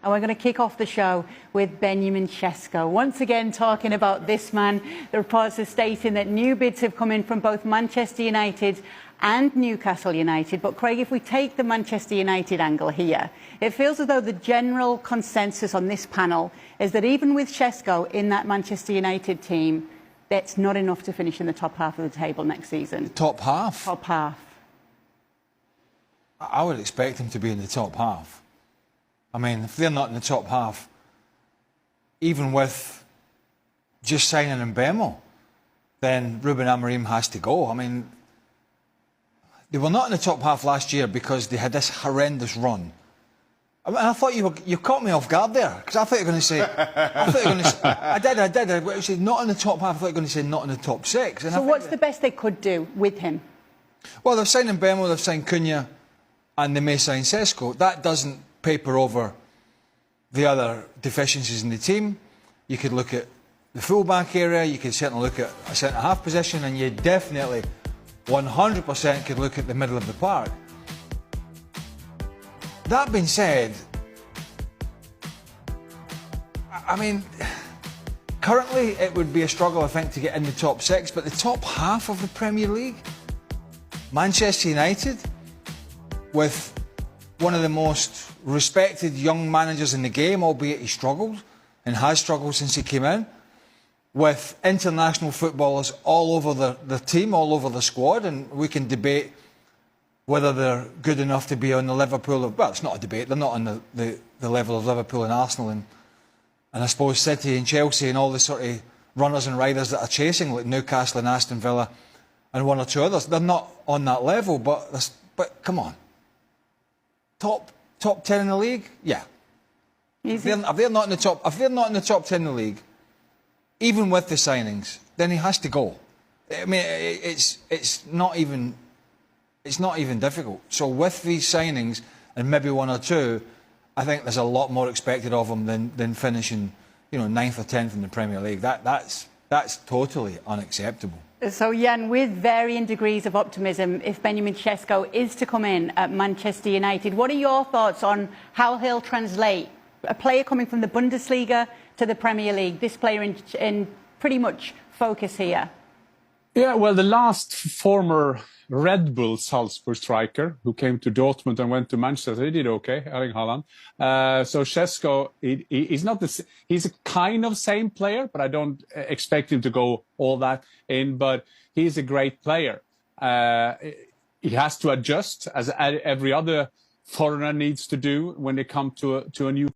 And we're going to kick off the show with Benjamin Šeško. Once again, talking about this man. The reports are stating that new bids have come in from both Manchester United and Newcastle United. But Craig, if we take the Manchester United angle here, it feels as though the general consensus on this panel is that even with Šeško in that Manchester United team, that's not enough to finish in the top half of the table next season. Top half? Top half. I would expect him to be in the top half. I mean, if they're not in the top half, even with just signing Mbemo, then Ruben Amorim has to go. I mean, they were not in the top half last year because they had this horrendous run. I mean, I thought you caught me off guard there, because I thought you were going to say, I did. I said not in the top half. I thought you were going to say not in the top six. And so what's the best they could do with him? Well, they've signed Mbemo, they've signed Cunha, and they may sign Šeško. That doesn't paper over the other deficiencies in the team. You could look at the full-back area, you could certainly look at a centre-half position, and you definitely 100% could look at the middle of the park. That being said, I mean, currently it would be a struggle, I think, to get in the top six, but the top half of the Premier League, Manchester United, with one of the most respected young managers in the game, albeit he struggled and has struggled since he came in, with international footballers all over the team, all over the squad, and we can debate whether they're good enough to be on the Liverpool. Well, it's not a debate. They're not on the level of Liverpool and Arsenal and I suppose City and Chelsea and all the sort of runners and riders that are chasing, like Newcastle and Aston Villa and one or two others. They're not on that level, but come on. Top 10 in the league? Yeah. If they're not in the top 10 in the league, even with the signings, then he has to go. I mean, it's not even difficult. So with these signings and maybe one or two, I think there's a lot more expected of him than finishing, 9th or 10th in the Premier League. That's totally unacceptable. So, Jan, with varying degrees of optimism, if Benjamin Šeško is to come in at Manchester United, what are your thoughts on how he'll translate a player coming from the Bundesliga to the Premier League, this player in pretty much focus here? Yeah, well, the last former Red Bull Salzburg striker who came to Dortmund and went to Manchester, he did okay, Erling Haaland. So Šeško, he's a kind of same player, but I don't expect him to go all that in, but he's a great player. He has to adjust, as every other foreigner needs to do when they come to a new